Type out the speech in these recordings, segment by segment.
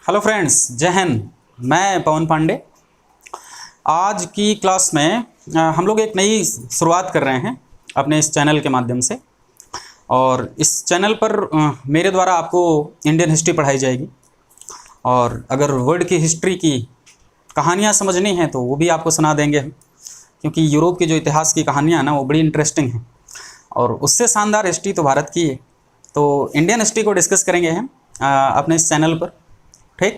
Hello friends, जय हिंद। मैं पवन पांडे। आज की क्लास में हम लोग एक नई शुरुआत कर रहे हैं अपने इस चैनल के माध्यम से। और इस चैनल पर मेरे द्वारा आपको इंडियन हिस्ट्री पढ़ाई जाएगी। और अगर वर्ल्ड की हिस्ट्री की कहानियाँ समझनी हैं तो वो भी आपको सुना देंगे हम, क्योंकि यूरोप की जो इतिहास की कहानियाँ हैं ना, वो बड़ी इंटरेस्टिंग हैं। और उससे शानदार हिस्ट्री तो भारत की है। तो इंडियन हिस्ट्री को डिस्कस करेंगे हम अपने इस चैनल पर। ठीक,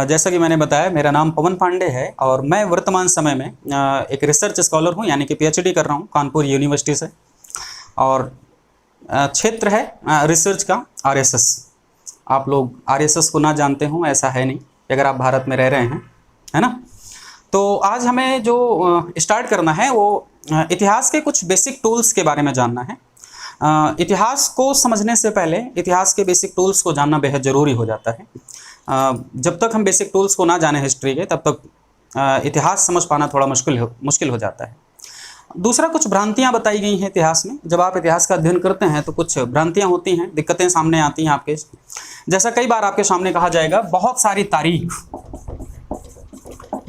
जैसा कि मैंने बताया, मेरा नाम पवन पांडे है और मैं वर्तमान समय में एक रिसर्च स्कॉलर हूँ, यानी कि पीएचडी कर रहा हूँ कानपुर यूनिवर्सिटी से। और क्षेत्र है रिसर्च का आरएसएस। आप लोग आरएसएस को ना जानते हो ऐसा है नहीं, अगर आप भारत में रह रहे हैं, है ना। तो आज हमें जो स्टार्ट करना है वो इतिहास के कुछ बेसिक टूल्स के बारे में जानना है। इतिहास को समझने से पहले इतिहास के बेसिक टूल्स को जानना बेहद ज़रूरी हो जाता है। जब तक हम बेसिक टूल्स को ना जाने हिस्ट्री के, तब तक इतिहास समझ पाना थोड़ा मुश्किल हो जाता है। दूसरा, कुछ भ्रांतियां बताई गई हैं इतिहास में। जब आप इतिहास का अध्ययन करते हैं तो कुछ भ्रांतियां होती हैं, दिक्कतें सामने आती हैं आपके। जैसा कई बार आपके सामने कहा जाएगा, बहुत सारी तारीख,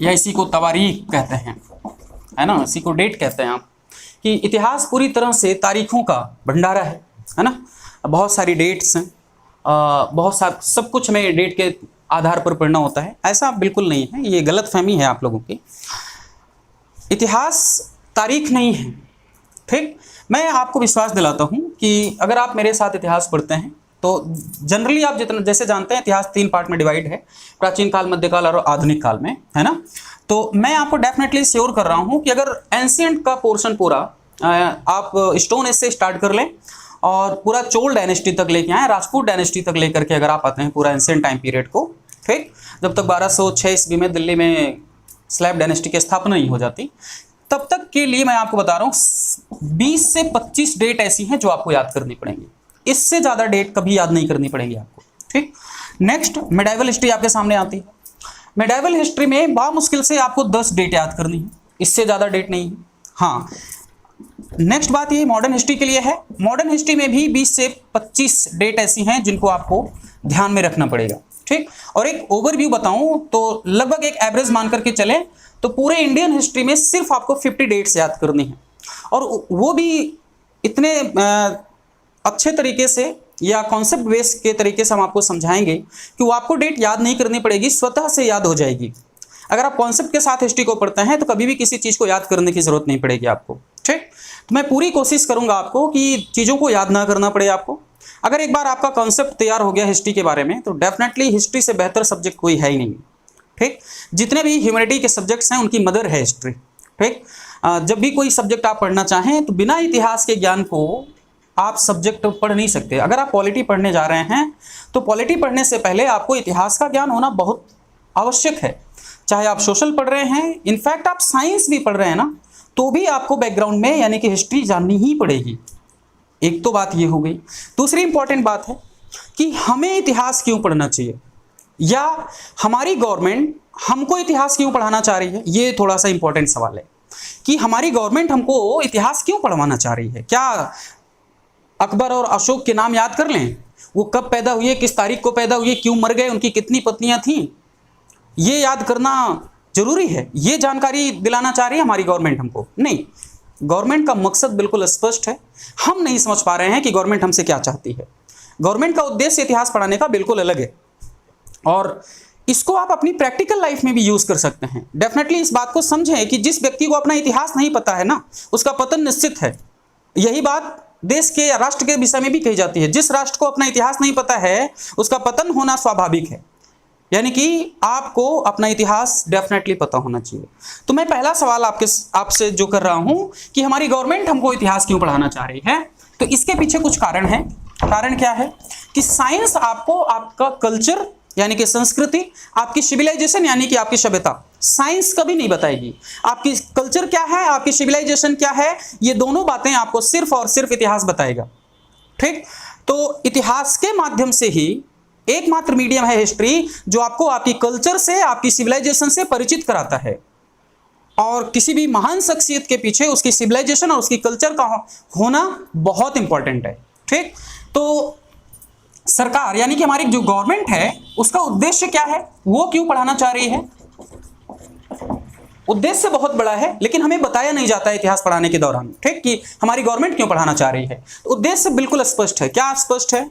या इसी को तवारीख कहते हैं, है ना, इसी को डेट कहते हैं आप, कि इतिहास पूरी तरह से तारीखों का भंडारा है ना। बहुत सारी डेट्स हैं, सब कुछ में डेट के आधार पर पढ़ना होता है। ऐसा बिल्कुल नहीं है, ये गलतफहमी है आप लोगों की। इतिहास तारीख नहीं है। ठीक, मैं आपको विश्वास दिलाता हूँ कि अगर आप मेरे साथ इतिहास पढ़ते हैं तो जनरली आप जैसे जानते हैं, इतिहास 3 पार्ट में डिवाइड है, प्राचीन काल, मध्यकाल और आधुनिक काल में, है ना। तो मैं आपको डेफिनेटली श्योर कर रहा हूँ कि अगर एंशिएंट का पोर्शन पूरा आप स्टोन एज से स्टार्ट कर लें और पूरा चोल डायनेस्टी तक लेके आए, राजपूत डायनेस्टी तक लेकर के अगर आप आते हैं पूरा एंशिएंट टाइम पीरियड को, ठीक, जब तक 1206 ईस्वी में दिल्ली में स्लैब डायनेस्टी की स्थापना नहीं हो जाती, तब तक के लिए मैं आपको बता रहा हूँ 20 से 25 डेट ऐसी हैं जो आपको याद करनी पड़ेंगी। इससे ज़्यादा डेट कभी याद नहीं करनी पड़ेगी आपको। ठीक, नेक्स्ट मिडाइवल हिस्ट्री आपके सामने आती है। मिडाइवल हिस्ट्री में बामुश्किल से आपको 10 डेट याद करनी है, इससे ज़्यादा डेट नहीं है। हाँ, नेक्स्ट बात ये मॉडर्न हिस्ट्री के लिए है। मॉडर्न हिस्ट्री में भी 20 से 25 डेट ऐसी हैं जिनको आपको ध्यान में रखना पड़ेगा। ठीक, और एक ओवरव्यू बताऊं तो लगभग एक एवरेज मान करके चले तो पूरे इंडियन हिस्ट्री में सिर्फ आपको 50 डेट्स याद करनी है, और वो भी इतने अच्छे तरीके से या कॉन्सेप्ट बेस के तरीके से हम आपको समझाएंगे कि वो आपको डेट याद नहीं करनी पड़ेगी, स्वतः से याद हो जाएगी। अगर आप कॉन्सेप्ट के साथ हिस्ट्री को पढ़ते हैं तो कभी भी किसी चीज़ को याद करने की जरूरत नहीं पड़ेगी आपको। ठीक, तो मैं पूरी कोशिश करूंगा आपको कि चीज़ों को याद ना करना पड़े आपको। अगर एक बार आपका कॉन्सेप्ट तैयार हो गया हिस्ट्री के बारे में तो डेफिनेटली हिस्ट्री से बेहतर सब्जेक्ट कोई है ही नहीं। ठीक, जितने भी ह्यूमैनिटी के सब्जेक्ट्स हैं उनकी मदर है हिस्ट्री। ठीक, जब भी कोई सब्जेक्ट आप पढ़ना चाहें तो बिना इतिहास के ज्ञान को आप सब्जेक्ट पढ़ नहीं सकते। अगर आप पॉलिटी पढ़ने जा रहे हैं तो पॉलिटी पढ़ने से पहले आपको इतिहास का ज्ञान होना बहुत आवश्यक है। चाहे आप सोशल पढ़ रहे हैं, इनफैक्ट आप साइंस भी पढ़ रहे हैं ना, तो भी आपको बैकग्राउंड में यानी कि हिस्ट्री जाननी ही पड़ेगी। एक तो बात ये हो गई। दूसरी इंपॉर्टेंट बात है कि हमें इतिहास क्यों पढ़ना चाहिए, या हमारी गवर्नमेंट हमको इतिहास क्यों पढ़ाना चाह रही है। ये थोड़ा सा इंपॉर्टेंट सवाल है कि हमारी गवर्नमेंट हमको इतिहास क्यों पढ़वाना चाह रही है। क्या अकबर और अशोक के नाम याद कर लें, वो कब पैदा हुए, किस तारीख को पैदा हुए, क्यों मर गए, उनकी कितनी पत्नियां थीं, ये याद करना जरूरी है। ये जानकारी दिलाना चाह रही है हमारी गवर्नमेंट हमको? नहीं, गवर्नमेंट का मकसद बिल्कुल स्पष्ट है। हम नहीं समझ पा रहे हैं कि गवर्नमेंट हमसे क्या चाहती है। गवर्नमेंट का उद्देश्य इतिहास पढ़ाने का बिल्कुल अलग है, और इसको आप अपनी प्रैक्टिकल लाइफ में भी यूज कर सकते हैं। डेफिनेटली इस बात को समझें कि जिस व्यक्ति को अपना इतिहास नहीं पता है ना, उसका पतन निश्चित है। यही बात देश के या राष्ट्र के विषय में भी कही जाती है। जिस राष्ट्र को अपना इतिहास नहीं पता है उसका पतन होना स्वाभाविक है। यानी कि आपको अपना इतिहास डेफिनेटली पता होना चाहिए। तो मैं पहला सवाल आपसे जो कर रहा हूं कि हमारी गवर्नमेंट हमको इतिहास क्यों पढ़ाना चाह रही है, तो इसके पीछे कुछ कारण है। कारण क्या है कि साइंस आपको आपका कल्चर यानी कि संस्कृति, आपकी सिविलाइजेशन यानी कि आपकी सभ्यता, साइंस कभी नहीं बताएगी। आपकी कल्चर क्या है, आपकी सिविलाइजेशन क्या है, ये दोनों बातें आपको सिर्फ और सिर्फ इतिहास बताएगा। ठीक, तो इतिहास के माध्यम से ही एकमात्र मीडियम है हिस्ट्री जो आपको आपकी कल्चर से, आपकी सिविलाइजेशन से परिचित कराता है। और किसी भी महान शख्सियत के पीछे उसकी सिविलाइजेशन और उसकी कल्चर का होना बहुत इंपॉर्टेंट है। ठीक, तो सरकार यानी कि हमारी जो गवर्नमेंट है उसका उद्देश्य क्या है, वो क्यों पढ़ाना चाह रही है। उद्देश्य बहुत बड़ा है लेकिन हमें बताया नहीं जाता है इतिहास पढ़ाने के दौरान, ठीक, कि हमारी गवर्नमेंट क्यों पढ़ाना चाह रही है। उद्देश्य बिल्कुल स्पष्ट है। क्या स्पष्ट है?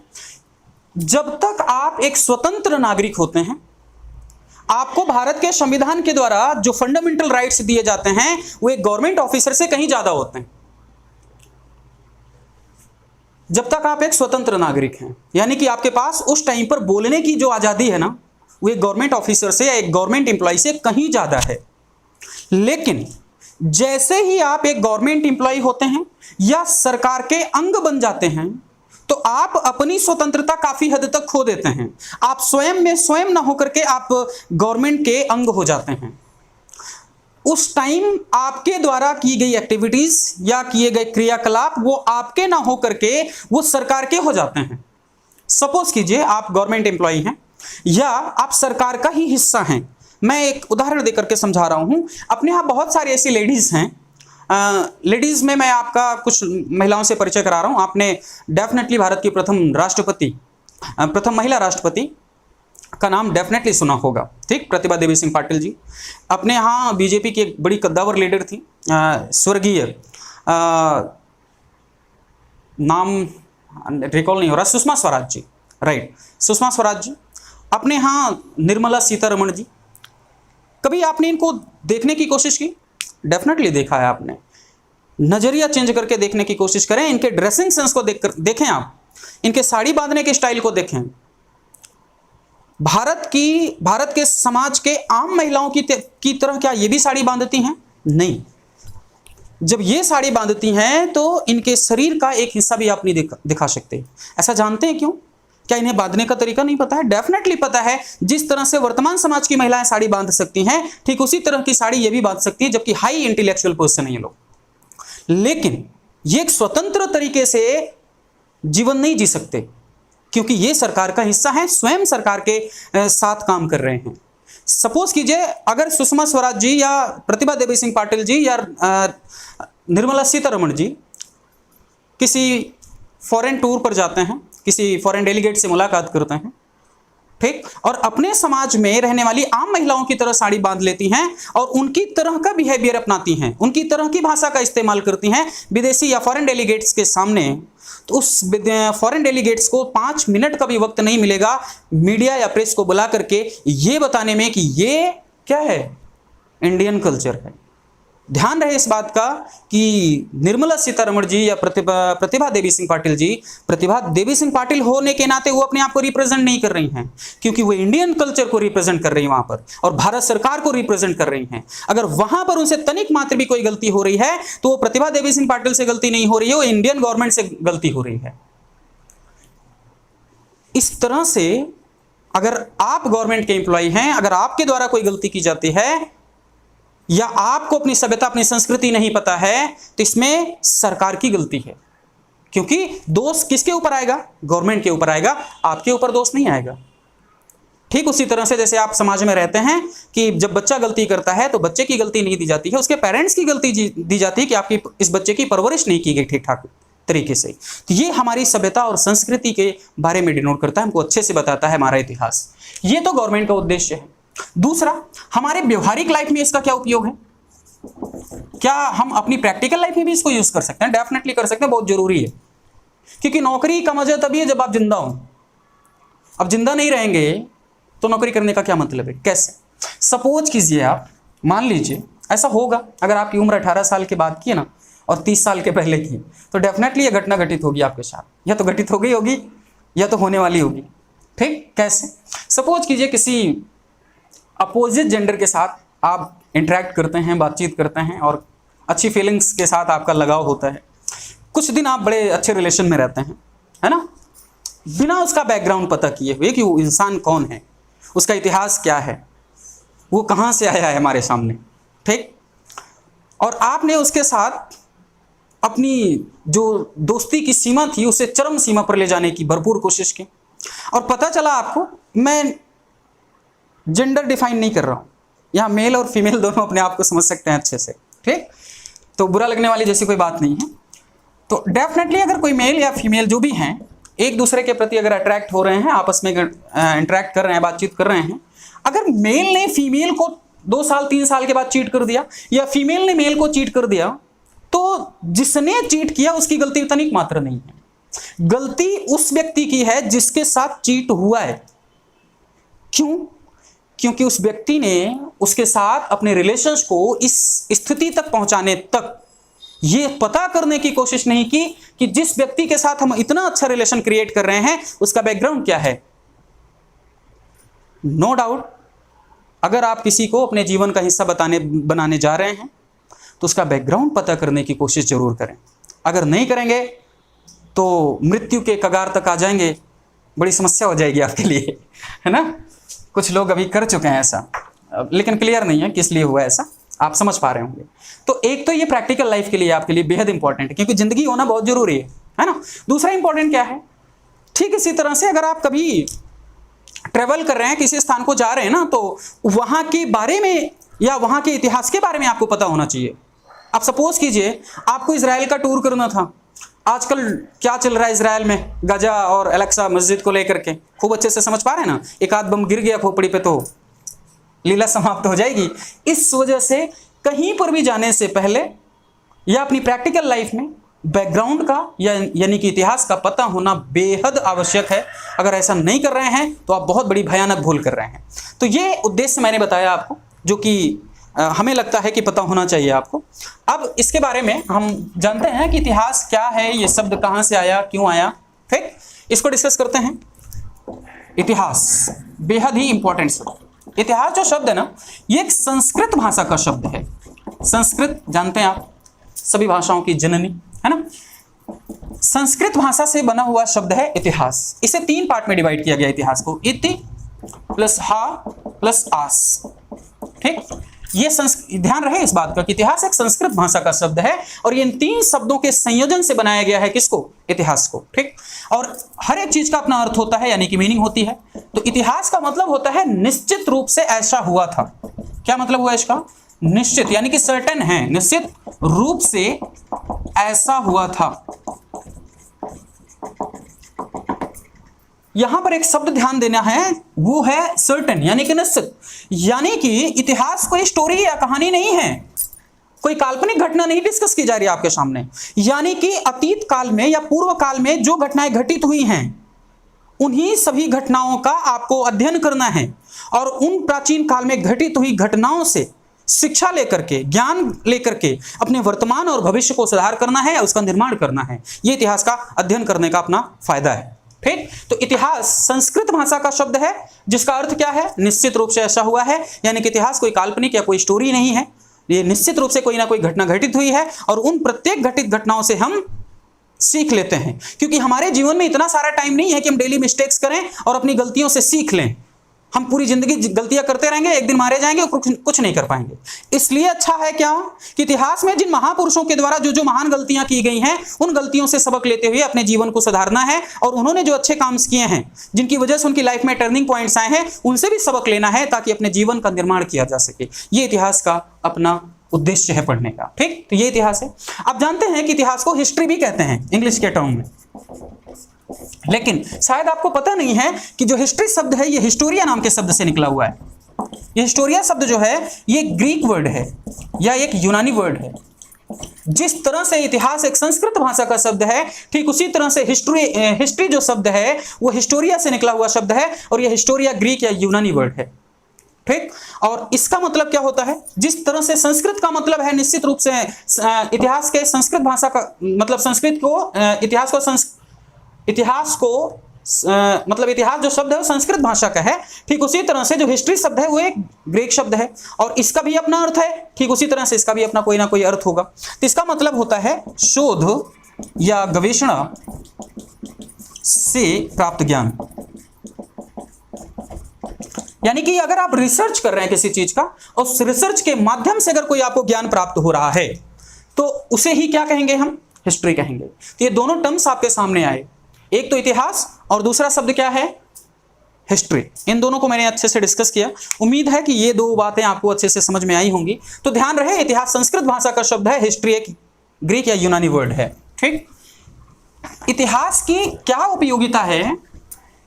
जब तक आप एक स्वतंत्र नागरिक होते हैं, आपको भारत के संविधान के द्वारा जो फंडामेंटल राइट्स दिए जाते हैं वो एक गवर्नमेंट ऑफिसर से कहीं ज्यादा होते हैं। जब तक आप एक स्वतंत्र नागरिक हैं, यानी कि आपके पास उस टाइम पर बोलने की जो आजादी है ना, वो एक गवर्नमेंट ऑफिसर से या एक गवर्नमेंट एम्प्लॉय से कहीं ज्यादा है। लेकिन जैसे ही आप एक गवर्नमेंट एम्प्लॉय होते हैं या सरकार के अंग बन जाते हैं, तो आप अपनी स्वतंत्रता काफी हद तक खो देते हैं। आप स्वयं में स्वयं ना होकर के आप गवर्नमेंट के अंग हो जाते हैं। उस टाइम आपके द्वारा की गई एक्टिविटीज या किए गए क्रियाकलाप वो आपके ना होकर के वो सरकार के हो जाते हैं। सपोज कीजिए आप गवर्नमेंट एम्प्लॉय हैं या आप सरकार का ही हिस्सा हैं। मैं एक उदाहरण देकर के समझा रहा हूं। अपने यहाँ बहुत सारी ऐसी लेडीज हैं। लेडीज में मैं आपका कुछ महिलाओं से परिचय करा रहा हूं। आपने डेफिनेटली भारत की प्रथम महिला राष्ट्रपति का नाम डेफिनेटली सुना होगा, ठीक, प्रतिभा देवी सिंह पाटिल जी। अपने यहाँ बीजेपी की एक बड़ी कद्दावर लीडर थी, स्वर्गीय नाम रिकॉल नहीं हो रहा, सुषमा स्वराज जी, राइट, सुषमा स्वराज जी। अपने यहाँ निर्मला सीतारमण जी। कभी आपने इनको देखने की कोशिश की? डेफिनेटली देखा है आपने। नजरिया चेंज करके देखने की कोशिश करें, इनके ड्रेसिंग सेंस को देखें आप, इनके साड़ी बांधने के स्टाइल को देखें। भारत के समाज के आम महिलाओं की तरह क्या ये भी साड़ी बांधती हैं? नहीं। जब ये साड़ी बांधती हैं तो इनके शरीर का एक हिस्सा भी आप नहीं दिखा सकते। ऐसा जानते हैं क्यों? क्या इन्हें बांधने का तरीका नहीं पता है? डेफिनेटली पता है। जिस तरह से वर्तमान समाज की महिलाएं साड़ी बांध सकती हैं, ठीक उसी तरह की साड़ी ये भी बांध सकती है, जबकि हाई इंटेलेक्चुअल पोजीशन है ये लोग। लेकिन ये एक स्वतंत्र तरीके से जीवन नहीं जी सकते, क्योंकि ये सरकार का हिस्सा है, स्वयं सरकार के साथ काम कर रहे हैं। सपोज कीजिए अगर सुषमा स्वराज जी या प्रतिभा देवी सिंह पाटिल जी या निर्मला सीतारमण जी किसी फॉरेन टूर पर जाते हैं, किसी फॉरेन डेलीगेट से मुलाकात करते हैं, ठीक, और अपने समाज में रहने वाली आम महिलाओं की तरह साड़ी बांध लेती हैं और उनकी तरह का बिहेवियर अपनाती हैं, उनकी तरह की भाषा का इस्तेमाल करती हैं विदेशी या फॉरेन डेलीगेट्स के सामने, तो उस फॉरेन डेलीगेट्स को 5 मिनट का भी वक्त नहीं मिलेगा मीडिया या प्रेस को बुला करके ये बताने में कि ये क्या है, इंडियन कल्चर है। ध्यान रहे इस बात का कि निर्मला सीतारमण जी या प्रतिभा देवी सिंह पाटिल जी, प्रतिभा देवी सिंह पाटिल होने के नाते वो अपने आप को रिप्रेजेंट नहीं कर रही हैं, क्योंकि वो इंडियन कल्चर को रिप्रेजेंट कर रही हैं वहां पर, और भारत सरकार को रिप्रेजेंट कर रही हैं। अगर वहां पर उनसे तनिक मात्र भी कोई गलती हो रही है तो वो प्रतिभा देवी सिंह पाटिल से गलती नहीं हो रही है, वो इंडियन गवर्नमेंट से गलती हो रही है। इस तरह से अगर आप गवर्नमेंट के एम्प्लॉय हैं, अगर आपके द्वारा कोई गलती की जाती है या आपको अपनी सभ्यता, अपनी संस्कृति नहीं पता है, तो इसमें सरकार की गलती है, क्योंकि दोष किसके ऊपर आएगा? गवर्नमेंट के ऊपर आएगा, आपके ऊपर दोष नहीं आएगा। ठीक उसी तरह से जैसे आप समाज में रहते हैं कि जब बच्चा गलती करता है तो बच्चे की गलती नहीं दी जाती है, उसके पेरेंट्स की गलती दी जाती है कि आपकी इस बच्चे की परवरिश नहीं की गई ठीक ठाक तरीके से। तो ये हमारी सभ्यता और संस्कृति के बारे में डिनोट करता है, हमको अच्छे से बताता है हमारा इतिहास। ये तो गवर्नमेंट का उद्देश्य है। दूसरा, हमारे व्यवहारिक लाइफ में इसका क्या उपयोग है? क्या हम अपनी प्रैक्टिकल लाइफ में भी इसको यूज कर सकते हैं? डेफिनेटली कर सकते हैं, बहुत जरूरी है, क्योंकि नौकरी का मजा तभी है जब आप जिंदा हो। अब जिंदा नहीं रहेंगे तो नौकरी करने का क्या मतलब है? कैसे? सपोज कीजिए आप, मान लीजिए ऐसा होगा, अगर आपकी उम्र 18 साल के बाद की है ना और 30 साल के पहले की, तो डेफिनेटली ये घटना घटित होगी आपके साथ, या तो घटित हो गई होगी या तो होने वाली होगी। ठीक, कैसे? सपोज कीजिए किसी अपोजिट जेंडर के साथ आप इंटरेक्ट करते हैं, बातचीत करते हैं और अच्छी फीलिंग्स के साथ आपका लगाव होता है, कुछ दिन आप बड़े अच्छे रिलेशन में रहते हैं, है ना, बिना उसका बैकग्राउंड पता किए हुए कि वो इंसान कौन है, उसका इतिहास क्या है, वो कहाँ से आया है हमारे सामने, ठीक, और आपने उसके साथ अपनी जो दोस्ती की सीमा थी उसे चरम सीमा पर ले जाने की भरपूर कोशिश की, और पता चला आपको, मैं जेंडर डिफाइन नहीं कर रहा हूँ, यहाँ मेल और फीमेल दोनों अपने आप को समझ सकते हैं अच्छे से, ठीक, तो बुरा लगने वाली जैसी कोई बात नहीं है। तो डेफिनेटली अगर कोई मेल या फीमेल जो भी हैं एक दूसरे के प्रति अगर अट्रैक्ट हो रहे हैं, आपस में इंटरेक्ट कर रहे हैं, बातचीत कर रहे हैं, अगर मेल ने फीमेल को 2 साल 3 साल के बाद चीट कर दिया या फीमेल ने मेल को चीट कर दिया, तो जिसने चीट किया उसकी गलती तनिक मात्र नहीं है। गलती उस व्यक्ति की है जिसके साथ चीट हुआ है। क्यों? क्योंकि उस व्यक्ति ने उसके साथ अपने रिलेशंस को इस स्थिति तक पहुंचाने तक ये पता करने की कोशिश नहीं की कि जिस व्यक्ति के साथ हम इतना अच्छा रिलेशन क्रिएट कर रहे हैं उसका बैकग्राउंड क्या है। नो डाउट, अगर आप किसी को अपने जीवन का हिस्सा बनाने जा रहे हैं तो उसका बैकग्राउंड पता करने की कोशिश जरूर करें। अगर नहीं करेंगे तो मृत्यु के कगार तक आ जाएंगे, बड़ी समस्या हो जाएगी आपके लिए, है ना। कुछ लोग अभी कर चुके हैं ऐसा, लेकिन क्लियर नहीं है किस लिए हुआ ऐसा, आप समझ पा रहे होंगे। तो एक तो ये प्रैक्टिकल लाइफ के लिए आपके लिए बेहद इंपॉर्टेंट है, क्योंकि जिंदगी होना बहुत जरूरी है ना। दूसरा इंपॉर्टेंट क्या है, ठीक इसी तरह से अगर आप कभी ट्रेवल कर रहे हैं, किसी स्थान को जा रहे हैं ना, तो वहां के बारे में या वहां के इतिहास के बारे में आपको पता होना चाहिए। आप सपोज कीजिए आपको इजराइल का टूर करना था, आजकल क्या चल रहा है इजराइल में, गजा और अलेक्सा मस्जिद को लेकर के खूब अच्छे से समझ पा रहे हैं ना। एक आध बम गिर गया खोपड़ी पे तो लीला समाप्त हो जाएगी। इस वजह से कहीं पर भी जाने से पहले या अपनी प्रैक्टिकल लाइफ में बैकग्राउंड का यानी कि इतिहास का पता होना बेहद आवश्यक है। अगर ऐसा नहीं कर रहे हैं तो आप बहुत बड़ी भयानक भूल कर रहे हैं। तो ये उद्देश्य मैंने बताया आपको, जो कि हमें लगता है कि पता होना चाहिए आपको। अब इसके बारे में हम जानते हैं कि इतिहास क्या है, ये शब्द कहाँ से आया, क्यों आया, ठीक, इसको डिस्कस करते हैं। इतिहास बेहद ही इंपॉर्टेंट शब्द। इतिहास जो शब्द है ना, ये एक संस्कृत भाषा का शब्द है। संस्कृत जानते हैं आप, सभी भाषाओं की जननी है ना। संस्कृत भाषा से बना हुआ शब्द है इतिहास। इसे 3 पार्ट में डिवाइड किया गया इतिहास को, इति प्लस हा प्लस आस, ठीक। ये ध्यान रहे इस बात का कि इतिहास एक संस्कृत भाषा का शब्द है और ये इन 3 शब्दों के संयोजन से बनाया गया है किसको, इतिहास को, ठीक। और हर एक चीज का अपना अर्थ होता है, यानी कि मीनिंग होती है। तो इतिहास का मतलब होता है निश्चित रूप से ऐसा हुआ था। क्या मतलब हुआ इसका, निश्चित यानी कि सर्टेन है, निश्चित रूप से ऐसा हुआ था। यहां पर एक शब्द ध्यान देना है, वो है सर्टेन यानी कि निश्चित। यानी कि इतिहास कोई स्टोरी या कहानी नहीं है, कोई काल्पनिक घटना नहीं डिस्कस की जा रही है आपके सामने। यानी कि अतीत काल में या पूर्व काल में जो घटनाएं घटित हुई हैं, उन्हीं सभी घटनाओं का आपको अध्ययन करना है और उन प्राचीन काल में घटित हुई घटनाओं से शिक्षा लेकर के, ज्ञान लेकर के अपने वर्तमान और भविष्य को सुधार करना है, उसका निर्माण करना है। यह इतिहास का अध्ययन करने का अपना फायदा है, ठीक। तो इतिहास संस्कृत भाषा का शब्द है जिसका अर्थ क्या है, निश्चित रूप से ऐसा हुआ है। यानी कि इतिहास कोई काल्पनिक या कोई स्टोरी नहीं है, ये निश्चित रूप से कोई ना कोई घटना घटित हुई है और उन प्रत्येक घटित घटनाओं से हम सीख लेते हैं। क्योंकि हमारे जीवन में इतना सारा टाइम नहीं है कि हम डेली मिस्टेक्स करें और अपनी गलतियों से सीख लें। हम पूरी जिंदगी गलतियां करते रहेंगे, एक दिन मारे जाएंगे और कुछ नहीं कर पाएंगे। इसलिए अच्छा है क्या कि इतिहास में जिन महापुरुषों के द्वारा जो महान गलतियां की गई हैं, उन गलतियों से सबक लेते हुए अपने जीवन को सुधारना है और उन्होंने जो अच्छे काम किए हैं, जिनकी वजह से उनकी लाइफ में टर्निंग पॉइंट्स आए हैं, उनसे भी सबक लेना है ताकि अपने जीवन का निर्माण किया जा सके। ये इतिहास का अपना उद्देश्य है पढ़ने का, ठीक। तो ये इतिहास है। आप जानते हैं कि इतिहास को हिस्ट्री भी कहते हैं इंग्लिश के टर्म में, लेकिन शायद आपको पता नहीं है कि जो हिस्ट्री शब्द है ये हिस्टोरिया नाम के शब्द से निकला हुआ है। ये हिस्टोरिया शब्द जो है ये ग्रीक वर्ड है या एक यूनानी वर्ड है। जिस तरह से इतिहास एक संस्कृत भाषा का शब्द है, ठीक उसी तरह से हिस्ट्री जो शब्द है वो हिस्टोरिया से निकला हुआ शब्द है और यह हिस्टोरिया ग्रीक या यूनानी वर्ड है, ठीक। और इसका मतलब क्या होता है, जिस तरह से संस्कृत का मतलब है निश्चित रूप से इतिहास के संस्कृत भाषा का मतलब संस्कृत को इतिहास जो शब्द है संस्कृत भाषा का है, ठीक उसी तरह से जो हिस्ट्री शब्द है वो एक ग्रीक शब्द है और इसका भी अपना अर्थ है, ठीक उसी तरह से इसका भी अपना कोई ना कोई अर्थ होगा। तो इसका मतलब होता है शोध या गवेषणा से प्राप्त ज्ञान। यानी कि अगर आप रिसर्च कर रहे हैं किसी चीज का और उस रिसर्च के माध्यम से अगर कोई आपको ज्ञान प्राप्त हो रहा है तो उसे ही क्या कहेंगे, हम हिस्ट्री कहेंगे। तो ये दोनों टर्म्स आपके सामने आए, एक तो इतिहास और दूसरा शब्द क्या है, हिस्ट्री। इन दोनों को मैंने अच्छे से डिस्कस किया। उम्मीद है कि ये 2 बातें आपको अच्छे से समझ में आई होंगी। तो ध्यान रहे इतिहास संस्कृत भाषा का शब्द है, हिस्ट्री एक ग्रीक या यूनानी वर्ड है, ठीक। इतिहास की क्या उपयोगिता है,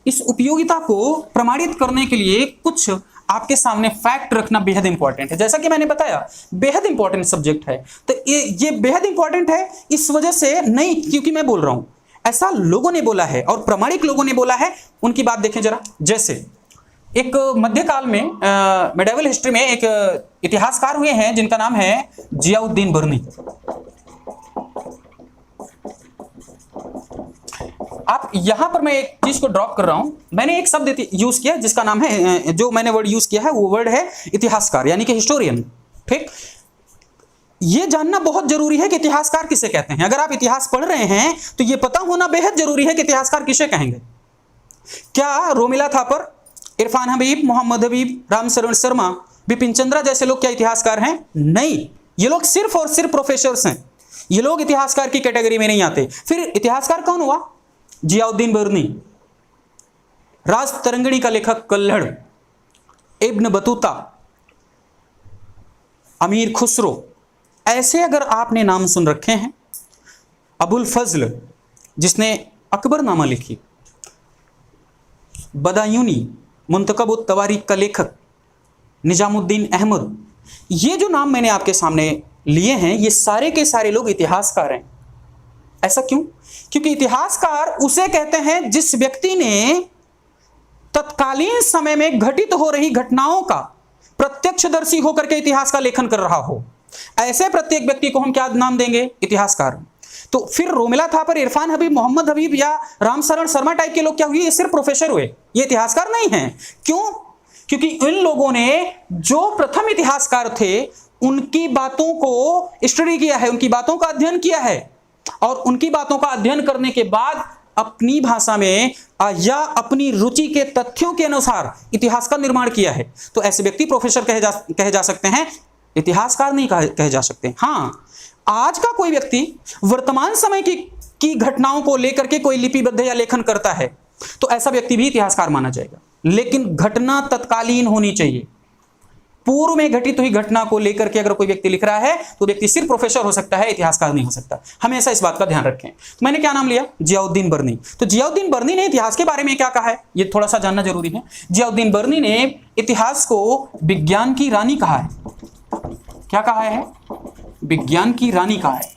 इस उपयोगिता को प्रमाणित करने के लिए कुछ आपके सामने फैक्ट रखना बेहद इंपॉर्टेंट है। जैसा कि मैंने बताया बेहद इंपॉर्टेंट सब्जेक्ट है, तो ये बेहद इंपॉर्टेंट है इस वजह से नहीं क्योंकि मैं बोल रहा हूं, ऐसा लोगों ने बोला है और प्रामाणिक लोगों ने बोला है। उनकी बात देखें जरा। जैसे एक मध्यकाल में मिडिवल हिस्ट्री में एक इतिहासकार हुए हैं जिनका नाम है जियाउद्दीन बर्नी। आप यहां पर मैं एक चीज को ड्रॉप कर रहा हूं, मैंने एक शब्द यूज किया जिसका नाम है, जो मैंने वर्ड यूज किया है वो वर्ड है इतिहासकार यानी कि हिस्टोरियन। ठीक, ये जानना बहुत जरूरी है कि इतिहासकार किसे कहते हैं। अगर आप इतिहास पढ़ रहे हैं तो ये पता होना बेहद जरूरी है कि इतिहासकार किसे कहेंगे। क्या रोमिला थापर, इरफान हबीब, मोहम्मद हबीब, रामशरण शर्मा, बिपिन चंद्रा जैसे लोग क्या इतिहासकार हैं? नहीं, ये लोग सिर्फ और सिर्फ प्रोफेसर्स हैं, ये लोग इतिहासकार की कैटेगरी में नहीं आते। फिर इतिहासकार कौन हुआ? जियाउद्दीन बर्नी, राज तरंगिणी का लेखक कल्हड़, इब्न बतूता, अमीर खुसरो, ऐसे अगर आपने नाम सुन रखे हैं। अबुल फजल जिसने अकबरनामा लिखी, बदायूनी मुंतखब उत तवारीख का लेखक, निजामुद्दीन अहमद, ये जो नाम मैंने आपके सामने लिए हैं ये सारे के सारे लोग इतिहासकार हैं। ऐसा क्यों? क्योंकि इतिहासकार उसे कहते हैं जिस व्यक्ति ने तत्कालीन समय में घटित हो रही घटनाओं का प्रत्यक्षदर्शी होकर के इतिहास का लेखन कर रहा हो। ऐसे प्रत्येक व्यक्ति को हम क्या नाम देंगे? इतिहासकार। तो फिर रोमिला थापर, इरफान हबीब, मोहम्मद हबीब या रामशरण शर्मा टाइप के लोग क्या हुए? ये सिर्फ प्रोफेसर हुए, ये इतिहासकार नहीं हैं। क्यों? क्योंकि इन लोगों ने जो प्रथम इतिहासकार थे उनकी बातों को स्टडी किया है, उनकी बातों का अध्ययन किया है और उनकी बातों का अध्ययन करने के बाद अपनी भाषा में या अपनी रुचि के तथ्यों के अनुसार इतिहास का निर्माण किया है। तो ऐसे व्यक्ति प्रोफेसर कहे जा सकते हैं, इतिहासकार नहीं कहे जा सकते। हाँ, आज का कोई व्यक्ति वर्तमान समय की घटनाओं को लेकर के कोई लिपिबद्ध या लेखन करता है तो ऐसा व्यक्ति भी इतिहासकार माना जाएगा, लेकिन घटना तत्कालीन होनी चाहिए। पूर्व में घटित हुई घटना को लेकर के अगर कोई व्यक्ति लिख रहा है तो व्यक्ति सिर्फ प्रोफेसर हो सकता है, इतिहासकार नहीं हो सकता। हमेशा इस बात का ध्यान रखें। तो मैंने क्या नाम लिया? जियाउद्दीन बर्नी। तो जियाउद्दीन बर्नी ने इतिहास के बारे में क्या कहा है ये थोड़ा सा जानना जरूरी है। जियाउद्दीन बर्नी ने इतिहास को विज्ञान की रानी कहा है। क्या कहा है? विज्ञान की रानी कहा है।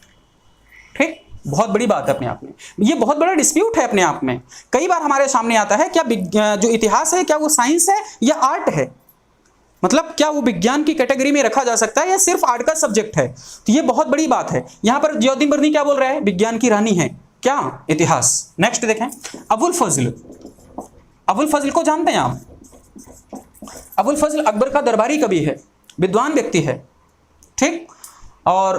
ठीक, बहुत बड़ी बात है अपने आप में, ये बहुत बड़ा डिस्प्यूट है अपने आप में। कई बार हमारे सामने आता है क्या जो इतिहास है क्या वो साइंस है या आर्ट है, मतलब क्या वो विज्ञान की कैटेगरी में रखा जा सकता है या सिर्फ आर्ट का सब्जेक्ट है। तो ये बहुत बड़ी बात है। यहां पर जियाउद्दीन बर्नी क्या बोल रहा है? विज्ञान की रानी है क्या? इतिहास। नेक्स्ट देखें, अबुल फजल। अबुल फजल को जानते हैं आप? अबुल फजल अकबर का दरबारी कवि है, विद्वान व्यक्ति है। ठीक, और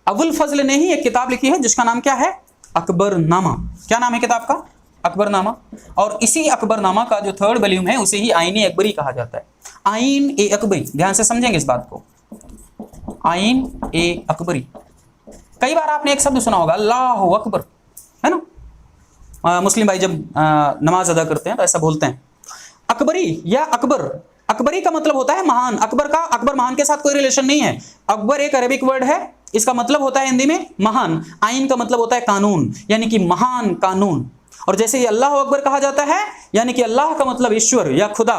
अबुल फजल ने ही एक किताब लिखी है जिसका नाम क्या है? अकबरनामा। क्या नाम है किताब का? अकबरनामा। और इसी अकबरनामा का जो थर्ड वॉल्यूम है उसे ही आईन ए अकबरी कहा जाता है। आईन ए अकबरी, ध्यान से समझेंगे इस बात को, आईन ए अकबरी। कई बार आपने एक शब्द सुना होगा अल्लाहु अकबर, है ना? मुस्लिम भाई जब नमाज अदा करते हैं तो ऐसा बोलते हैं। अकबरी या अकबर, अकबरी का मतलब होता है महान। अकबर महान के साथ कोई रिलेशन नहीं है। अकबर एक अरेबिक वर्ड है, इसका मतलब होता है हिंदी में महान। आइन का मतलब होता है कानून, यानी कि महान कानून। और जैसे ये अल्लाह अकबर कहा जाता है यानी कि अल्लाह का मतलब ईश्वर या खुदा,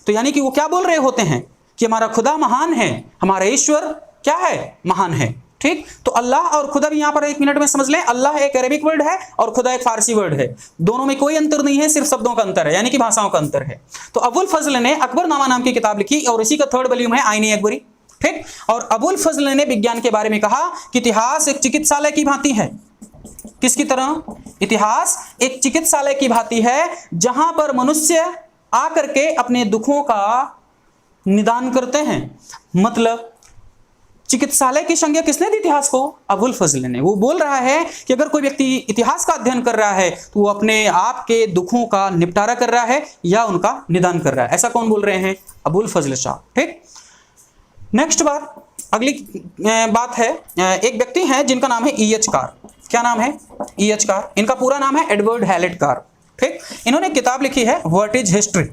तो यानी कि वो क्या बोल रहे होते हैं कि हमारा खुदा महान है, हमारा ईश्वर क्या है? महान है। ठीक, तो अल्लाह और खुदा भी यहां पर एक मिनट में समझ लें। अल्लाह एक अरेबिक वर्ड है और खुदा एक फारसी वर्ड है, दोनों में कोई अंतर नहीं है, सिर्फ शब्दों का अंतर है, यानी कि भाषाओं का अंतर है। तो अबुल फजल ने अकबरनामा नाम की किताब लिखी और इसी का थर्ड वॉल्यूम है आईन ए अकबरी। ठीक, और अबुल फजल ने विज्ञान के बारे में कहा कि इतिहास एक चिकित्सालय की भांति है। किसकी तरह? इतिहास एक चिकित्सालय की भांति है जहां पर मनुष्य आकर के अपने दुखों का निदान करते हैं। मतलब चिकित्सालय की संज्ञा किसने दी इतिहास को? अबुल फजल ने। वो बोल रहा है कि अगर कोई व्यक्ति इतिहास का अध्ययन कर रहा है तो वो अपने आप के दुखों का निपटारा कर रहा है या उनका निदान कर रहा है। ऐसा कौन बोल रहे हैं? अबुल फजल शाह। ठीक, नेक्स्ट बात, अगली बात है, एक व्यक्ति है जिनका नाम है ई एच कार। क्या नाम है? E H car. इनका पूरा नाम है एडवर्ड हैलेट कार। ठीक, इन्होंने किताब लिखी है व्हाट इज हिस्ट्री।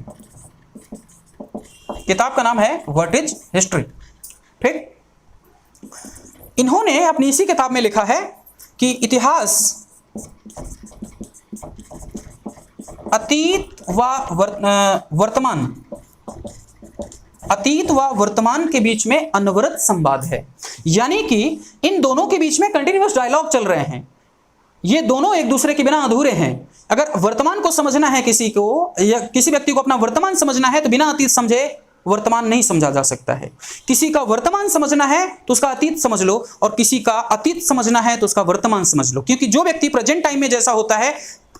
किताब का नाम है व्हाट इज हिस्ट्री। ठीक, इन्होंने अपनी इसी किताब में लिखा है कि इतिहास अतीत व वर्तमान के बीच में अनवरत संवाद है। यानी कि इन दोनों के बीच में कंटिन्यूअस डायलॉग चल रहे हैं, ये दोनों एक दूसरे के बिना अधूरे हैं। अगर वर्तमान को समझना है किसी को, या किसी व्यक्ति को अपना वर्तमान समझना है, तो बिना अतीत समझे वर्तमान नहीं समझा जा सकता है। किसी का वर्तमान समझना है तो उसका अतीत समझ लो, और किसी का अतीत समझना है तो उसका वर्तमान समझ लो, क्योंकि जो व्यक्ति प्रेजेंट टाइम में जैसा होता है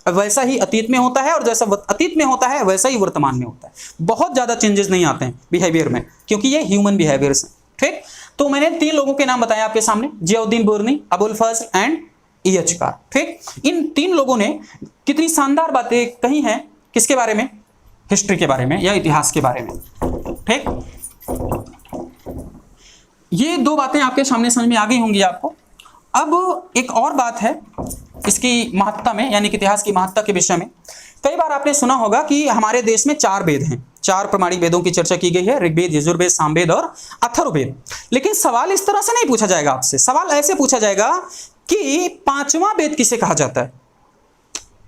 वैसा ही अतीत में होता है, और जैसा अतीत में होता है वैसा ही वर्तमान में होता है। बहुत ज्यादा चेंजेस नहीं आते हैं बिहेवियर में, क्योंकि ये ह्यूमन बिहेवियर्स हैं। ठीक, तो मैंने 3 लोगों के नाम बताए आपके सामने, जियाउद्दीन बुरनी, अबुल फजल एंड EH कार। ठीक, इन 3 लोगों ने कितनी शानदार बातें कही हैं, किसके बारे में? हिस्ट्री के बारे में या इतिहास के बारे में। ठीक, ये 2 बातें आपके सामने समझ में आ गई होंगी आपको। अब एक और बात है इसकी महत्ता में, यानी कि इतिहास की महत्ता के विषय में। कई बार आपने सुना होगा कि हमारे देश में 4 वेद हैं, 4 प्रमाणिक वेदों की चर्चा की गई है, ऋग्वेद, यजुर्वेद, सामवेद और अथर्ववेद। लेकिन सवाल इस तरह से नहीं पूछा जाएगा आपसे, सवाल ऐसे पूछा जाएगा कि 5वां वेद किसे कहा जाता है?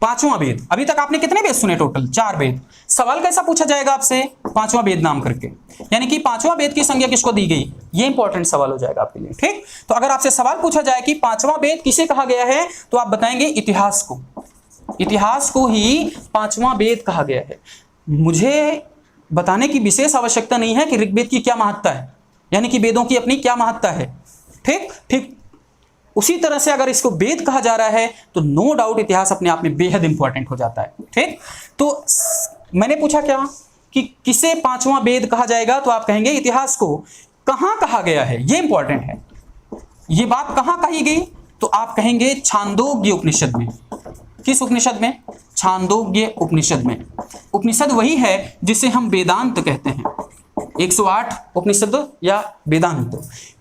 5वां वेद, अभी तक आपने कितने वेद सुने? टोटल 4 वेद। सवाल कैसा पूछा जाएगा आपसे? 5वां वेद नाम करके, यानी कि 5वां वेद की संज्ञा किसको दी गई? ये इंपॉर्टेंट सवाल हो जाएगा आपके लिए। ठीक, तो अगर आपसे सवाल पूछा जाए कि 5वां वेद किसे कहा गया है, तो आप बताएंगे इतिहास को। इतिहास को ही 5वां वेद कहा गया है। मुझे बताने की विशेष आवश्यकता नहीं है कि ऋग्वेद की क्या महत्ता है, यानी कि वेदों की अपनी क्या महत्ता है। ठीक, उसी तरह से अगर इसको वेद कहा जा रहा है तो नो डाउट इतिहास अपने आप में बेहद इंपॉर्टेंट हो जाता है। ठीक, तो मैंने पूछा क्या कि किसे 5वां वेद कहा जाएगा, तो आप कहेंगे इतिहास को। कहां कहा गया है, ये इंपॉर्टेंट है। ये बात कहां कही गई, तो आप कहेंगे छांदोग्य उपनिषद में। किस उपनिषद में? छांदोग्य उपनिषद में। उपनिषद वही है जिसे हम वेदांत कहते हैं, 108 उपनिषद या वेदांत,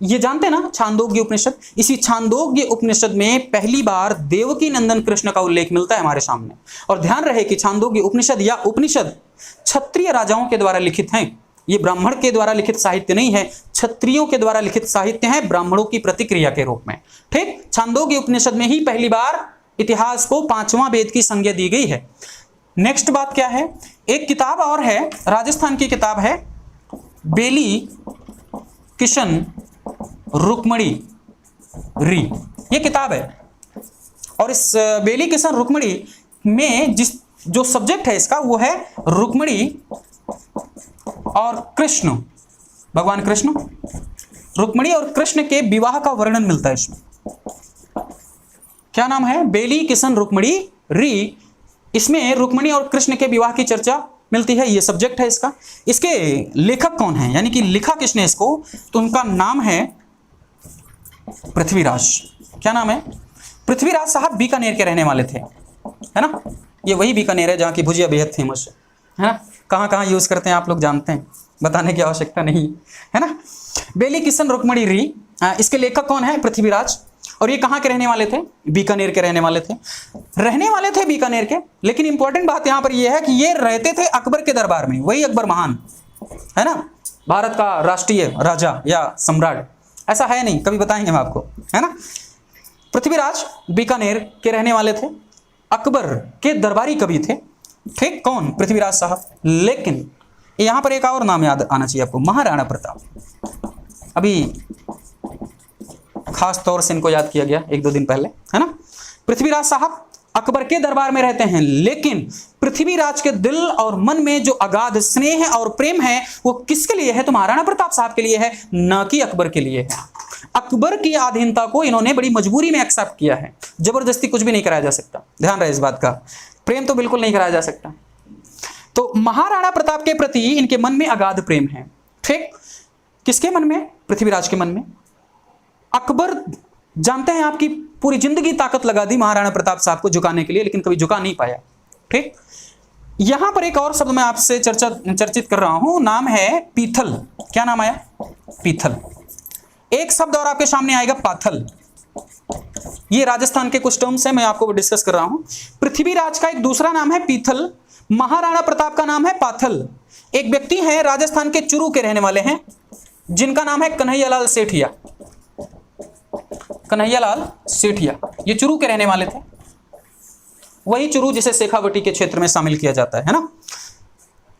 ये जानते हैं ना, छांदोग्य उपनिषद। इसी छांदोग्य उपनिषद में पहली बार देवकी नंदन कृष्ण का उल्लेख मिलता है हमारे सामने। और ध्यान रहे कि छांदोग्य उपनिषद या उपनिषद क्षत्रिय राजाओं के द्वारा लिखित हैं। ये ब्राह्मण के द्वारा लिखित साहित्य नहीं है, क्षत्रियों के द्वारा लिखित साहित्य है, ब्राह्मणों की प्रतिक्रिया के रूप में। ठीक, छांदोग्य उपनिषद में ही पहली बार इतिहास को 5वां वेद की संज्ञा दी गई है। नेक्स्ट बात क्या है, एक किताब और है, राजस्थान की किताब है, बेली किशन रुक्मणी री, ये किताब है। और इस बेली किशन रुक्मणी में जो सब्जेक्ट है इसका, वो है रुक्मणी और कृष्ण, भगवान कृष्ण, रुक्मणी और कृष्ण के विवाह का वर्णन मिलता है इसमें। क्या नाम है? बेली किशन रुक्मणी री। इसमें रुक्मणी और कृष्ण के विवाह की चर्चा मिलती है, ये सब्जेक्ट है इसका। इसके लेखक कौन है, यानी कि लिखा किसने इसको, तो उनका नाम है पृथ्वीराज। क्या नाम है? पृथ्वीराज साहब बीकानेर के रहने वाले थे, है ना। ये वही बीकानेर है जहाँ की भुजिया बेहद फेमस है ना। कहाँ कहाँ यूज करते हैं आप लोग जानते हैं, बताने की आवश्यकता नहीं है ना। बेली किशन रुक्मणी री, इसके लेखक कौन है? पृथ्वीराज। और ये कहाँ के रहने वाले थे? बीकानेर के रहने वाले थे बीकानेर के। लेकिन इंपॉर्टेंट बात यहाँ पर यह है कि ये रहते थे अकबर के दरबार में, वही अकबर महान, है ना, भारत का राष्ट्रीय राजा या सम्राट। ऐसा है नहीं, कभी बताएंगे हम आपको, है ना। पृथ्वीराज बीकानेर के रहने वाले थे, अकबर के दरबारी कवि थे। ठीक, कौन? पृथ्वीराज साहब। लेकिन यहाँ पर एक और नाम याद आना चाहिए आपको, महाराणा प्रताप। अभी खास तौर से इनको याद किया गया 1-2 दिन पहले, है ना। पृथ्वीराज साहब अकबर के दरबार में रहते हैं, लेकिन पृथ्वीराज के दिल और मन में जो अगाध स्नेह और प्रेम है वो किसके लिए है? तो महाराणा प्रताप साहब के लिए है, न कि अकबर के लिए है। अकबर की अधीनता को इन्होंने बड़ी मजबूरी में एक्सेप्ट किया है, जबरदस्ती कुछ भी नहीं कराया जा सकता। ध्यान रहे इस बात का, प्रेम तो बिल्कुल नहीं कराया जा सकता। तो महाराणा प्रताप के प्रति इनके मन में अगाध प्रेम है। ठीक, किसके मन में? पृथ्वीराज के मन में। अकबर जानते हैं आपकी पूरी जिंदगी ताकत लगा दी महाराणा प्रताप साहब को झुकाने के लिए, लेकिन कभी झुका नहीं पाया। ठीक, यहां पर एक और शब्द मैं आपसे चर्चित कर रहा हूं, नाम है पीथल। क्या नाम आया? पीथल। एक शब्द और आपके सामने आएगा, पाथल। ये राजस्थान के कुछ टर्म्स हैं, मैं आपको डिस्कस कर रहा हूं। पृथ्वीराज का एक दूसरा नाम है पीथल, महाराणा प्रताप का नाम है पाथल। एक व्यक्ति है राजस्थान के चुरू के रहने वाले हैं, जिनका नाम है कन्हैयालाल सेठिया। कन्हैयालाल सेठिया, ये चुरू के रहने वाले थे। वही चुरू जिसे शेखावटी के क्षेत्र में शामिल किया जाता है ना।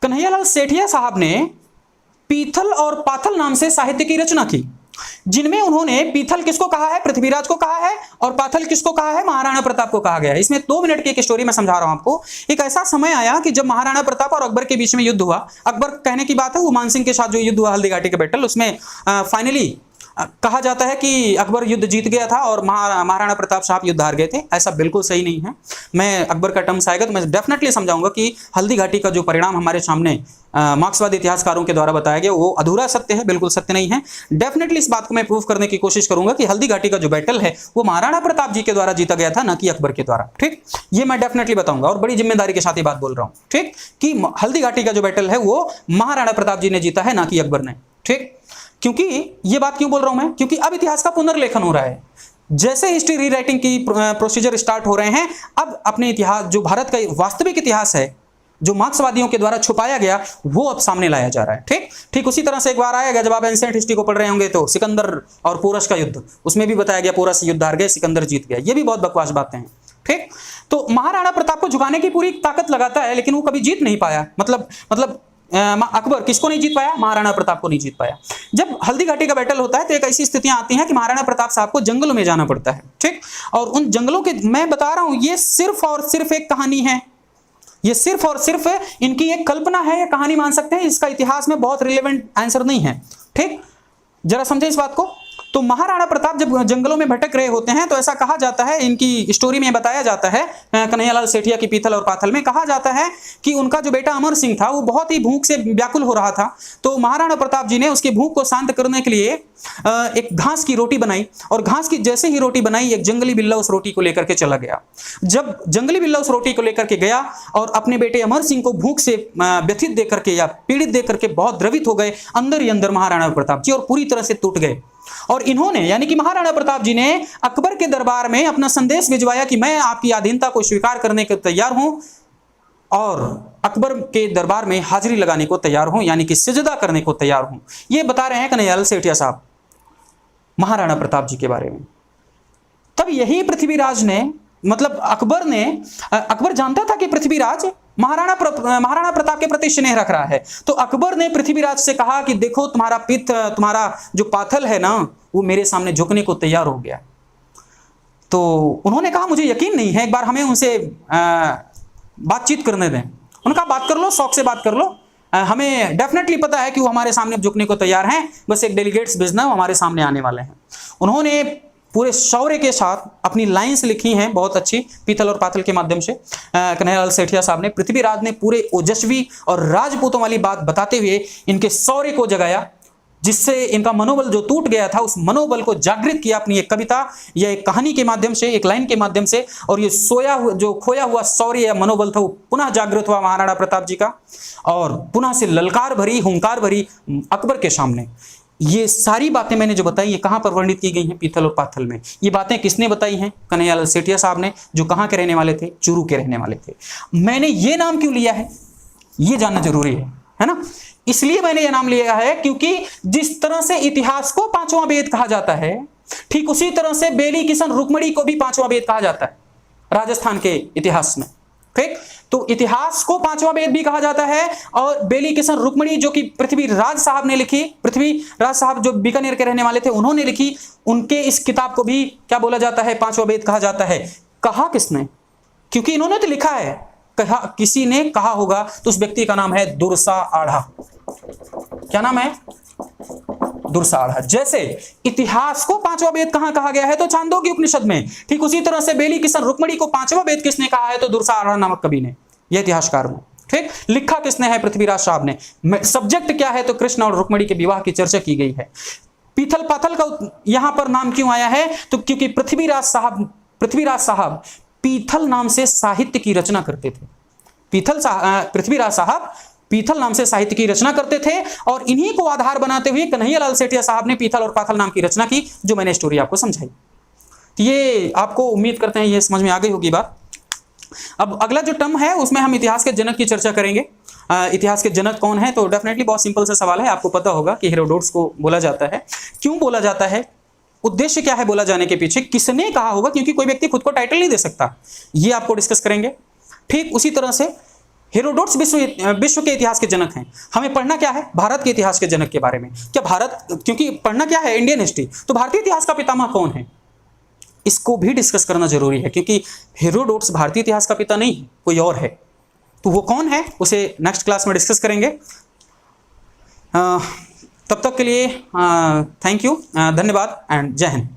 कन्हैयालाल सेठिया साहब ने पीथल और पाथल नाम से साहित्य की रचना की, जिनमें उन्होंने पीथल किसको कहा है, पृथ्वीराज को कहा है, और पाथल किसको कहा है, महाराणा प्रताप को कहा गया है। इसमें 2 मिनट की एक स्टोरी मैं समझा रहा हूं आपको। एक ऐसा समय आया कि जब महाराणा प्रताप और अकबर के बीच में युद्ध हुआ। अकबर कहने की बात है, वो मानसिंह के साथ जो युद्ध हुआ हल्दी घाटी का बैटल, उसमें फाइनली कहा जाता है कि अकबर युद्ध जीत गया था और महाराणा प्रताप साहब युद्ध हार गए थे। ऐसा बिल्कुल सही नहीं है। मैं अकबर का टर्म्स आएगा तो मैं डेफिनेटली समझाऊंगा कि हल्दी घाटी का जो परिणाम हमारे सामने मार्क्सवादी इतिहासकारों के द्वारा बताया गया वो अधूरा सत्य है, बिल्कुल सत्य नहीं है। डेफिनेटली इस बात को मैं प्रूव करने की कोशिश करूंगा कि हल्दी घाटी का जो बैटल है वो महाराणा प्रताप जी के द्वारा जीता गया था, ना कि अकबर के द्वारा। ठीक, ये मैं डेफिनेटली बताऊंगा और बड़ी जिम्मेदारी के साथ ये बात बोल रहा हूं। ठीक, कि हल्दी घाटी का जो बैटल है वो महाराणा प्रताप जी ने जीता है, ना कि अकबर ने। ठीक, क्योंकि ये बात क्यों बोल रहा हूं मैं, क्योंकि अब इतिहास का पुनर्लेखन हो रहा है। जैसे हिस्ट्री रीराइटिंग की प्रोसीजर स्टार्ट हो रहे हैं, अब अपने इतिहास, जो भारत का वास्तविक इतिहास है, जो मार्क्सवादियों के द्वारा छुपाया गया, वो अब सामने लाया जा रहा है। ठीक ठीक उसी तरह से एक बार आएगा जब आप एंशिएंट हिस्ट्री को पढ़ रहे होंगे तो सिकंदर और पोरस का युद्ध, उसमें भी बताया गया पोरस युद्ध हार गए, सिकंदर जीत गया। ये भी बहुत बकवास बातें हैं। ठीक, तो महाराणा प्रताप को झुकाने की पूरी ताकत लगाता है, लेकिन वो कभी जीत नहीं पाया। मतलब अकबर किसको नहीं जीत पाया, महाराणा प्रताप को नहीं जीत पाया। जब हल्दी घाटी का बैटल होता है तो एक ऐसी स्थितियां आती हैं कि महाराणा प्रताप साहब को जंगलों में जाना पड़ता है। ठीक, और उन जंगलों के, मैं बता रहा हूं, ये सिर्फ और सिर्फ एक कहानी है, ये सिर्फ और सिर्फ इनकी एक कल्पना है या कहानी मान सकते हैं। इसका इतिहास में बहुत रिलेवेंट आंसर नहीं है। ठीक, जरा समझे इस बात को। तो महाराणा प्रताप जब जंगलों में भटक रहे होते हैं तो ऐसा कहा जाता है, इनकी स्टोरी में बताया जाता है, कन्हैयालाल सेठिया की पीथल और पाथल में कहा जाता है कि उनका जो बेटा अमर सिंह था वो बहुत ही भूख से व्याकुल हो रहा था। तो महाराणा प्रताप जी ने उसकी भूख को शांत करने के लिए एक घास की रोटी बनाई, और घास की जैसे ही रोटी बनाई, एक जंगली बिल्ला उस रोटी को लेकर के चला गया। जब जंगली बिल्ला उस रोटी को लेकर के गया और अपने बेटे अमर सिंह को भूख से व्यथित देकर के या पीड़ित देकर के बहुत द्रवित हो गए अंदर ही अंदर महाराणा प्रताप जी, और पूरी तरह से टूट गए। और इन्होंने, यानी कि महाराणा प्रताप जी ने अकबर के दरबार में अपना संदेश भिजवाया कि मैं आपकी अधीनता को स्वीकार करने के तैयार हूं और अकबर के दरबार में हाजिरी लगाने को तैयार हूं, यानी कि सिजदा करने को तैयार हूं। ये बता रहे हैं कन्हैयालाल सेठिया साहब महाराणा प्रताप जी के बारे में। तब यही पृथ्वीराज ने, मतलब अकबर जानता था कि पृथ्वीराज महाराणा प्रताप के प्रति स्नेह रख रहा है। तो अकबर ने पृथ्वीराज से कहा कि देखो, तुम्हारा जो पाथल है ना, वो मेरे सामने झुकने को तैयार हो गया। तो उन्होंने कहा मुझे यकीन नहीं है, एक बार हमें उनसे बातचीत करने दें। उन्होंने कहा बात कर लो, शौक से बात कर लो, हमें डेफिनेटली पता है कि वो हमारे सामने झुकने को तैयार हैं, बस एक डेलीगेट्स भेजना, वो हमारे सामने आने वाले हैं। उन्होंने पूरे शौर्य के साथ अपनी लाइंस लिखी हैं बहुत अच्छी, पीथल और पाथल के माध्यम से। कन्हैयालाल सेठिया साहब ने, पृथ्वीराज ने पूरे ओजस्वी और राजपूतों वाली बात बताते हुए इनके शौर्य को जगाया, जिससे इनका मनोबल जो टूट गया था उस मनोबल को जागृत किया अपनी एक कविता या एक कहानी के माध्यम से, एक लाइन के माध्यम से। और ये जो खोया हुआ शौर्य या मनोबल था वो पुनः जागृत हुआ महाराणा प्रताप जी का, और पुनः से ललकार भरी, हुंकार भरी अकबर के सामने। ये सारी बातें मैंने जो बताई, ये कहाँ पर वर्णित की गई हैं, पीथल और पाथल में। ये बातें किसने बताई हैं, कन्हैयालाल सेठिया साहब ने, जो कहाँ के रहने वाले थे, चुरू के रहने वाले थे। मैंने ये नाम क्यों लिया है, ये जानना जरूरी है ना। इसलिए मैंने ये नाम लिया है क्योंकि जिस तरह से इतिहास को पांचवा वेद कहा जाता है, ठीक उसी तरह से बेली किशन रुक्मणी को भी पांचवा वेद कहा जाता है राजस्थान के इतिहास में। ठीक, तो इतिहास को पांचवा वेद भी कहा जाता है। और बेली किशन रुक्मणी जो कि पृथ्वीराज साहब ने लिखी, पृथ्वीराज साहब जो बीकानेर के रहने वाले थे, उन्होंने लिखी, उनके इस किताब को भी क्या बोला जाता है, पांचवा वेद कहा जाता है। कहा किसने, क्योंकि इन्होंने तो लिखा है, कहा किसी ने कहा होगा, तो उस व्यक्ति का नाम है दुर्सा आढ़ा। क्या नाम है, दुर्सा आढ़ा। जैसे इतिहास को पांचवा वेद कहां कहा गया है, तो छांदोग्य उपनिषद में, ठीक उसी तरह से बेली किशन रुक्मणी को पांचवा वेद किसने कहा है, तो दुर्सा आढ़ा नामक कवि ने, यह इतिहासकार ने। ठीक, लिखा किसने है, पृथ्वीराज साहब ने। सब्जेक्ट क्या है, तो कृष्ण और रुक्मणी के विवाह की चर्चा की गई है। पीथल पाथल का यहां पर नाम क्यों आया है, तो क्योंकि पृथ्वीराज साहब पीथल नाम से साहित्य की रचना करते थे। पृथ्वीराज साहब पीथल नाम से साहित्य की रचना करते थे, और इन्हीं को आधार बनाते हुए कन्हैयालाल सेठिया साहब ने पीथल और पाथल नाम की रचना की, जो मैंने स्टोरी आपको समझाई। तो ये आपको उम्मीद करते हैं ये समझ में आ गई होगी बात। अब अगला जो टर्म है उसमें हम इतिहास के जनक की चर्चा करेंगे। इतिहास के जनक कौन है, तो डेफिनेटली बहुत सिंपल सा सवाल है, आपको पता होगा कि हेरोडोटस को बोला जाता है। क्यों बोला जाता है, उद्देश्य क्या है बोला जाने के पीछे, किसने कहा होगा, क्योंकि कोई व्यक्ति खुद को टाइटल नहीं दे सकता, ये आपको डिस्कस करेंगे। ठीक उसी तरह से हेरोडोट्स विश्व के इतिहास के जनक हैं। हमें पढ़ना क्या है, भारत के इतिहास के जनक के बारे में। क्या भारत, क्योंकि पढ़ना क्या है, इंडियन हिस्ट्री, तो भारतीय इतिहास का पितामह कौन है, इसको भी डिस्कस करना जरूरी है, क्योंकि हेरोडोट्स भारतीय इतिहास का पिता नहीं है, कोई और है। तो वो कौन है उसे नेक्स्ट क्लास में डिस्कस करेंगे। तब तक के लिए थैंक यू, धन्यवाद एंड जय हिंद।